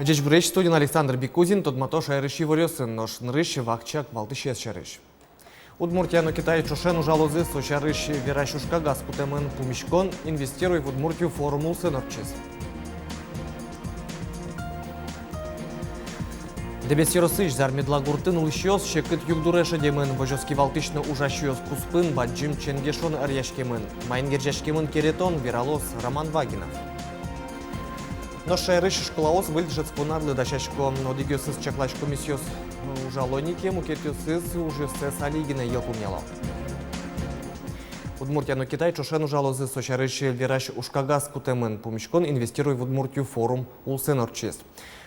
Жеч брейч студин Александр Бикузин, тот матош айрыши ворёсын, нош нрыш вахчак валтышес шарыш. Удмуртияну Китай чошен ужалозы сочарыш верашушка газ путемын пумишкон инвестируй в Удмуртию формул сынорчез. Дебес еросыш зармедла гуртын улышёс, шекыт югдуреша демын, вожоски валтышны ужашёс куспын, баджим ченгешон арьяшкемын, майнгержашкемын керетон, Вералос, Роман Вагинов. Но шайрыш школаос выльдышет спонадлы дачачко одигёсыз чаклач комиссиос ужалоники мукетёсыз уже сэс алигина елпумняло. Удмуртияну Китай чошен ужалозы сочарыш вераш ушкагаз кутемын, пумишкон инвестируй в Удмуртию форум улсенорчез.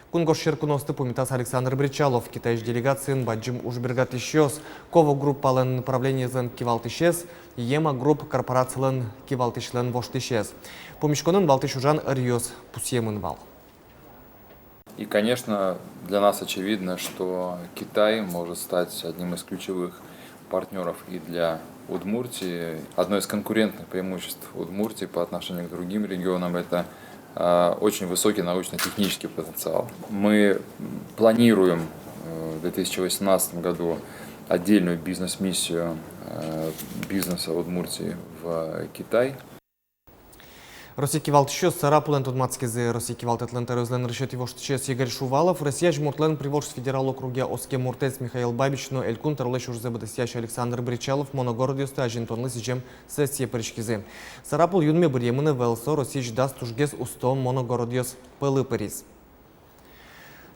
Кунгош Шеркуновсты пумитас Александр Бричалов, китайш делегациян баджим ужбергат ищёс, ково группален направление зен кивалтышез, ема групп корпорациялен кивалтышлен воштышез. Пумишконын валтыш ужан ырьёс пусемын вал. И, конечно, для нас очевидно, что Китай может стать одним из ключевых партнеров и для Удмуртии. Одно из конкурентных преимуществ Удмуртии по отношению к другим регионам – это очень высокий научно-технический потенциал. Мы планируем в 2018 году отдельную бизнес-миссию бизнеса Удмуртии в Китай. Российский валтышёс сарапулен тудмацкизе, российский валтетлен терезлен решет его штчес Игорь Шувалов, Россия жмуртлен приволжск федерал округе Оске Муртец Михаил Бабич, но Элькун терлеш уж забытосящий Александр Бричалов, моногородиоста ажинтонлы сижем сессия паричкизе. Сарапул юнме бремены велсо, Россия даст ужгез устом моногородиос пылы париз.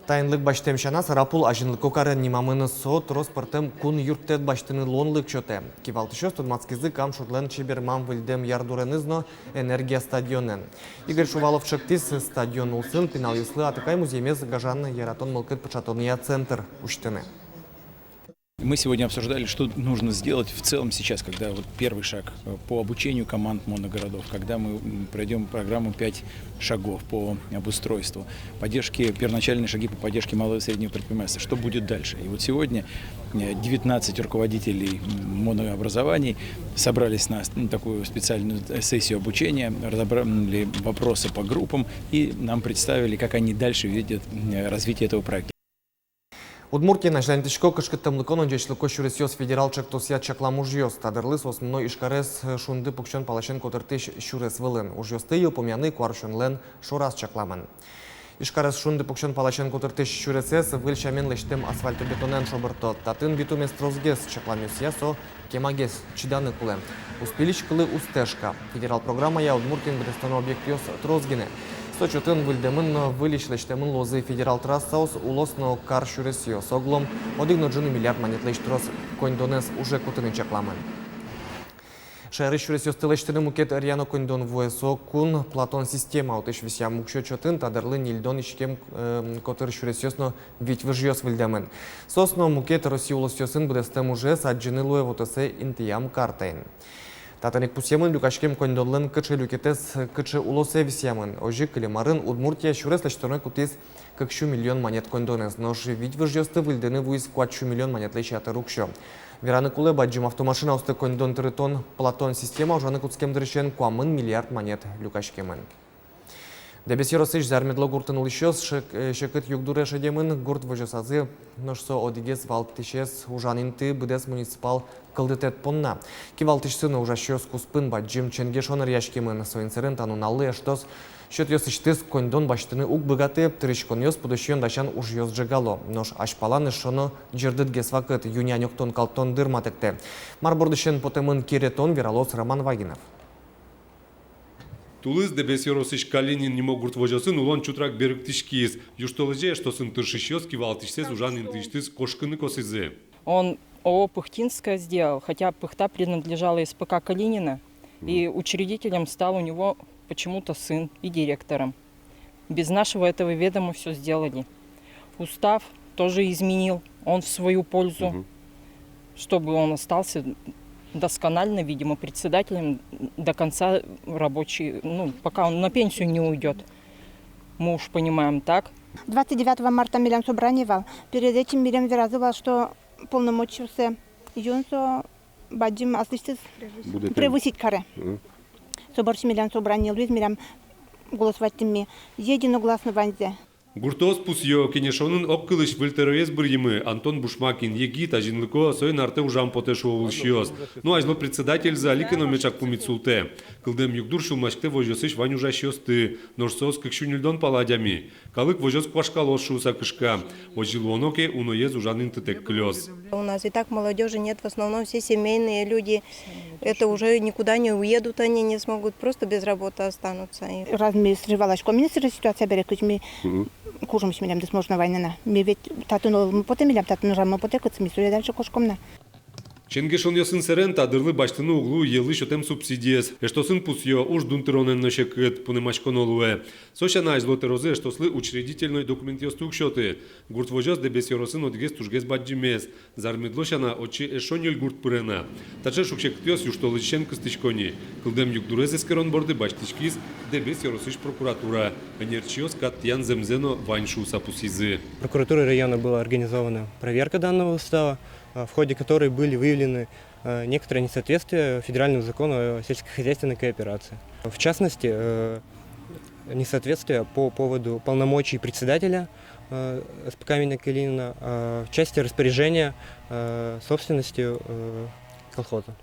Тайнлык баштемшана сарапул ажинлык окары нимамыны сот роспортем кун юрттет баштыны лонлык чоте. Кивалтышёс тудмацкизы кам шутлен чебермам выльдем ярдуренызно энергия стадионен. Игорь Шувалов чактис стадион улсын пинал юслы атыкай музеймез гажанны яратон мылкыт пачатония центр уштыны. Мы сегодня обсуждали, что нужно сделать в целом сейчас, когда вот первый шаг по обучению команд моногородов, когда мы пройдем программу 5 шагов по обустройству, первоначальные шаги по поддержке малого и среднего предпринимательства. Что будет дальше? И вот сегодня 19 руководителей монообразований собрались на такую специальную сессию обучения, разобрали вопросы по группам и нам представили, как они дальше видят развитие этого проекта. Удмуртия на жлантичко кышкыттымлыкон онжечлыко шүресиос федерал чактосия чакламужьёс. Тадырлыс осмыно ишкарес шунды пукчон палашен котыртыш шүрес вылын. Ужьёсты ел помяны кваршунлен шорас чакламын. Ишкарес шунды пукчон палашен котыртыш шүресес выл шамен лештем асфальтобетонен шобырто. Татын битумес трозгес чакламюсия со кемагес чиданы кулем. Успелич кылы устешка. Федерал программа я Удмуртин бедестану объектиос трозгине. Сочетын выльдемын вылишлештемын лозы федерал трассаус улосно кар шүресиос. Оглом 1,1 миллиард монетлеш трос кондонес уже кутыны чакламын. Шайры шүресиос тылештыны мукет рьяно кондон вуэсо кун Платон система утыш вися мукшо чотын тадырлы нильдон ишкем котыр шүресиосно вить выжьёс выльдемын. Сосно мукет Россия улосиосын бедестем уже саджины луэ вотесе интиям картейн. Татаник пусемын люкашкем кондонлын кычы люкетес кычы улосе висямын. Ожи кылемарын Удмуртия шүрес лештырной кутис 2 миллион монет кондонес. Нож вить выжьёсты выльдыны вуиз 4 миллион монет лещаты рукшо. Вераны куле баджим автомашина усты кондон тритон Платон система ужаны кутскем дырышен 1 миллиард монет люкашкемын. Дебес еросыш зармедло гуртын улышёс шекыт югдуреша демын гурт выжёсазы ножсо одигес валтышес ужанинты быдес муниципал кылдытет понна. Кивалтышсыны ужашёс куспын баджим ченгешон ряшкемын соинцерен тануналлы эштос счет ёсыштыс кондон баштыны ук быгаты тырышкон ёс пудышьон дашан уж ёс жегало. Нож ашпаланы шоно жирдыт гес вакыт юнянёктон калтон дырматыкты. Марбордышен потемын керетон Вералос Роман Вагинов. Тулыз дебес еросыш Калинин не могут вожосын улон чутрак беріктишкиз. Юштолыже, что сын тыршищёс кивалтышсез ужан интыштыз кошкыны косызе. Он ООО «Пыхтинская» сделал, хотя Пыхта принадлежала СПК Калинина, и учредителем стал у него почему-то сын и директором. Без нашего этого ведома все сделали. Устав тоже изменил, он в свою пользу, чтобы он остался досконально, видимо, председателем до конца рабочей, пока он на пенсию не уйдет. Мы уж понимаем так. 29 марта Милям собрание вал. Перед этим Милям выразила, что полномочился Юнсо баджим аслышты превысить каре. Соборчи Милям собрание Луиз Милям голосовать мне единогласно ванзе. Гуртос пусьё, кенешонын оккылыш выльтероез бирйимы Антон Бушмакин, еги тажинлыко сойн арте ужам потешовулшиос. Ну ажло председатель за ликино мечак пумицулте. Кылдем югдур шулмашкте вожосыш ванюжашиосты, норсос кыкшунильдон паладями. Калык вожос квашкалос шуса кышка. Ожилуоноке уноез ужанын тытек клёс. У нас и так молодежи нет, в основном все семейные люди. Это уже никуда не уедут, они не смогут, просто без работы останутся. Разми срывала школ. Министр ситуация берет, мы кужим смелям, да можно война. Мы ведь татуну потом милям, татуну раму потекаться, мы сюда дальше кошком. Ченгешон йосын серен тадырлы баштыны углу елы шотем субсидиес. Эштосын пусьё уж дунтыронен ношекыт пунемашкон олуэ. Сошана излотерозе эштослы учредительной документ йостук шоты. Гурт вожос дебес йоросын одгес тужгес баджимес. Зармедлошана очи эшонюль гурт пырена. Таче шукшектёс юштолычен кыстычкони. Кылдем югдурез эскерон борды баштичкиз дебес йоросыш прокуратура. Энерчиос каттян земзено ваньшу сапусизы. Прокуратурой района была организована проверка данного устава, в ходе которой были выявлены некоторые несоответствия федеральному закону о сельскохозяйственной кооперации. В частности, несоответствия по поводу полномочий председателя СПК имени Калинина в части распоряжения собственностью колхоза.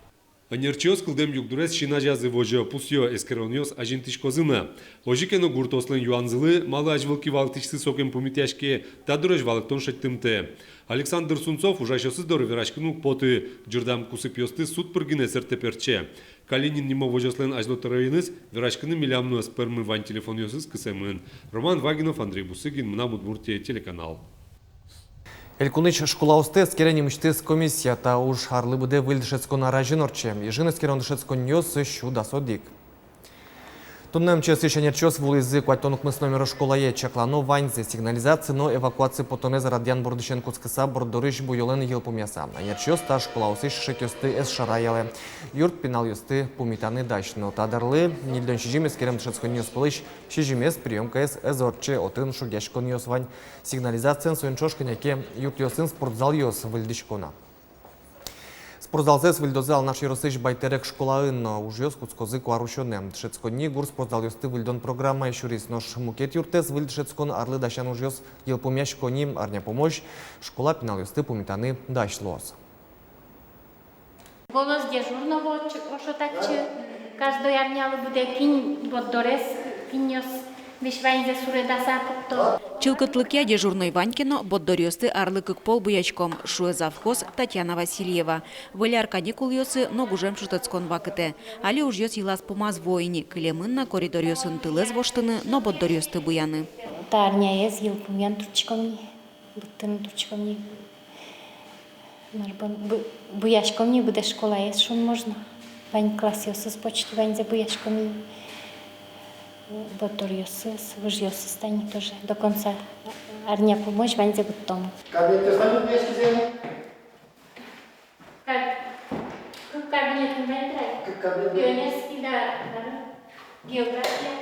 Энерчиос кылдем югдурез шинажазы вожо пусьё эскерониос ажинтишкозына. Ожикено гуртослен юанзылы малы ажвылки валктичсы сокен пумитяшке тадурож валктон шеттымте. Александр Сунцов ужашосыз доры верашкыну поты джурдам кусып ёсты суд пыргине сертеперче. Калинин нимо вожослен ажлотарайыныз верашкыны милямну спермы вань телефон ёсыз кысемын. Роман Вагинов, Андрей Бусыгин, Мына Удмуртия, телеканал. Елкунич школа осте скерені міштис комісія та уж гарли буде вильдшецько наражен орче. Єжини скерон дшецько ньос щуда содік. Туннем час ще нерчос вулизи квартонок мисноміро школа є чаклано ваньзи сигналізації, но евакуації потоне за радян Бордиченко скиса бордориш бойолени гілпом'яса. А нерчос та школа осиш шекьости ес шараяле. Юрт пінал йости помітани дачно. Та дарли нільдон шижімес керем дшецько ньос полиш шижімес прийомка ес езорче отин шурдяшко ньос вань сигналізації соєнчошкин, яке юрт йосин спортзал йос вильдичкона. Спортзалзес вильдозал наш Єросич байтерек школаинно уж йос куцкозику арушонем. Дшецконні гур спортзал йости вильдон програма і шуріс нож мукет юртес вильд дшецкон арли дащан уж йос єлпом'яш конім арня помощ. Школа пінал йости помітани дайшлос. Голос дежурного, що так чи кожного ярняли буде кінь, бо дорес кіньос вишвайнзе суредаса пукто. Чилкотлыке дежурной Ванькино, боддорёсты арлыкык пол буячком, шуэ завхоз Татьяна Васильева. Выляр каникул йосы, но гужем шутецкон вакыте. Али уж йос елас помаз воини, кылемынна коридор йосын тылез воштыны, но боддорёсты буяны. Тарня ез ел пумян турчкомни, буттын турчкомни. Буячкомни буде школа ез, шун можно. Вань класс йосы почти ваньзе буячкомни. Боддор йосыз, выж йосыз стани тоже до конца. Арня помощь ваньзе буттому. Кабинет знают вместе сделать? Как кабинет не Пионерский, да, география.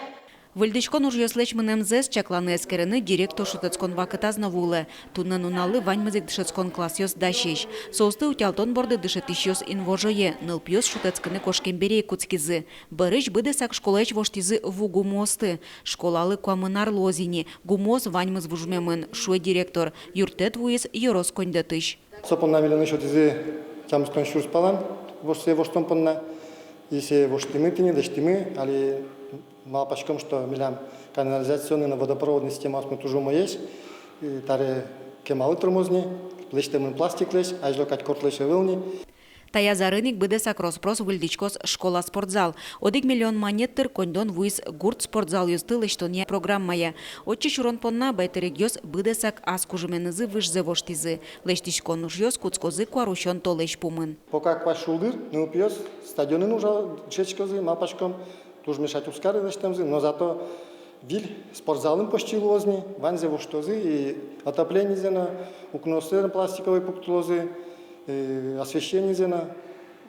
Вильдичкон уж йослеч мзес чакланы эскерены директор шутецкон вакыта знавулы. Туннен уналы ваньмызик дышецкон класс йос дащищ. Соусты утялтон борды дышетищ йос инвожое. Нылп йос шутецканы кошкен берей куцкизы. Барыч быдесак школач воштизы вугу мосты. Школалы куамынар лозини. Гумоз ваньмыз вужмемын. Шуэ директор. Юртет вуиз йорос кондетыш. Сопон намелены шотизы тямстон шурс палан. Вошсе воштон понна. Если воштимы тыне, даштимы, али малпачком, что милям канализационная водопроводная система мы тоже есть. Таре кемалы тормозни, плещем пластик лещ, а жло кать кортлещ вылни. Тая зарыник быдесак роспрос вильдичкос школа спортзал. Одик миллион монеттер кондон вуиз гурт спортзал юсты лештония программая. Отчи шурон понна байтерек йос быдесак аскужеменызы выжзе воштизы. Лештишкон уж йос куцкозы куарушон толеш пумын. Пока кваш шулдыр, ну пьёс, стадионы нужа чечкозы, мапачком. Туж мешать ускары лештемзы, но зато виль спортзалым почти лозни, ванзе воштозы и отопление зена, укностерн пластиковые пуктулозы, освещение зена,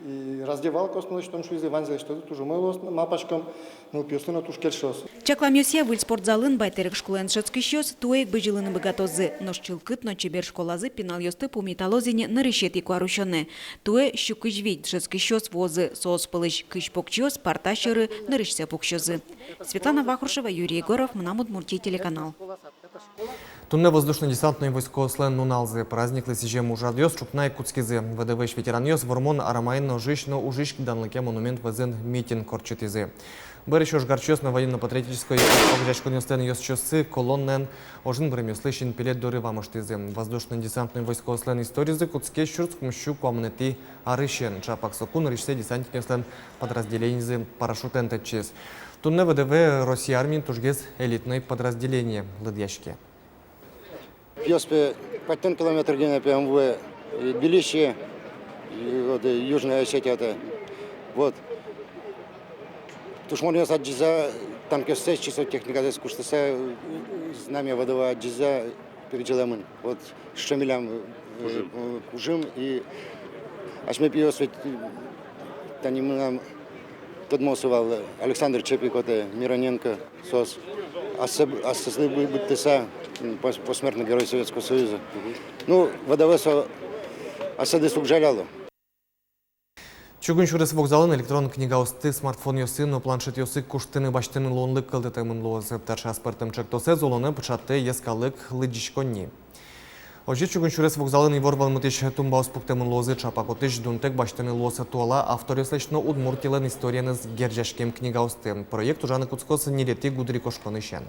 и раздевалка основной, что шуйзе ванзе что тоже мы лоз мапачком, ну пьёсына туж кельшос. Чакламюсия виль спортзалын байтерек школен шецкищос туэк быжилыны богатозы, но чилкыт но чебер школазы пинал йосты пумиталозине на решети куарушоне. Туэ щукыжвить шецкищос возы сооспылыш кышпокчос парташеры на решся пукщозы. Светлана Вахрушева, Юрий Егоров, Мына Удмуртия, телеканал. Тунне воздушно-десантної військової слен Нуналзи праздник лисіжем уже адйос чупна якутськизи. ВДВ ветераньос вормон арамайно жишно ужишк данлике монумент везен митинг корчитизи. Берешош гарчос на военно-патриотической огрячкони стен йос чосы колоннен ожин бремюслышин пилет до рывамыштизи. Воздушно-десантной військової слен историзы кутске щурцком щу комнети арышен. Чапак сокун ришсе десантник слен подразделенизы парашютен тетчиз. Тунне ВДВ России армии тужгез элитной подразделение лыдьяшке. Пьеспе 5 километров где на МВ, Тбилиси, вот, Южная Осетия. Вот. Тушмон от Джиза, там кесте, часов техника здесь куштаса, знамя водова Джиза переделаем. Вот Шамилям Кужим и Ашме Пьеспе, там подмосовал Александр Чепикоте, Мироненко, СОС. А сосли быть теса посмертный герой Советского Союза. Ну, ВДВ осады субжаляло. Чугун шурес вокзалын электрон книга усты смартфон йосын, планшет йосы куштыны баштыны лонлык кылдытымын лозы. Тарша аспартым чектосе золоны пычатты ескалык лыдишконни. Ожи чугун шурес вокзалын иворвал мытыш тумба успуктымын лозы чапакотыш дунтек баштыны лосы туала автореслечно удмуртилен историяныз гержашкем книга усты. Проект ужаны куцкосы нерети гудри кошконышен.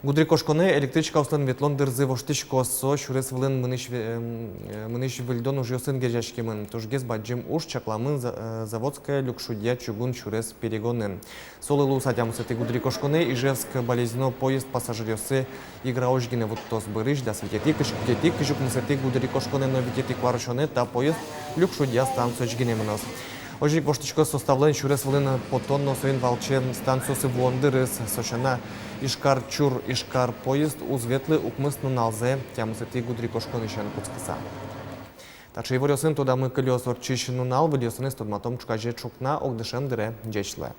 Гудри кошконе электричка услан ветлон дырзы воштыш косо шурес вылын мыныш вильдон уж йосын гержашкемын. Тужгез баджим уж чакламын заводская люкшудья чугун шурес перегонын. Солы лусатям сети гудри кошконе Ижевск болезно поезд пассажирёсы игра ожгине вот тос бырыш да светети кыжук мсети гудри кошконе но витети кваршоне та поезд люкшудья станцию ожгине мынос. Ожик воштычко составлен шурес вылын потонно соин валчен станциясы влондырыс сошана Ишкар чур Ишкар поезд узветлы укмыс Нуналзе тямсети гудри кошконышен куцкыса. Тачы его рёсын туда мы колёс орчиш Нунал выдёсыны стодматом чукаже чукна огдышем дыре джечле.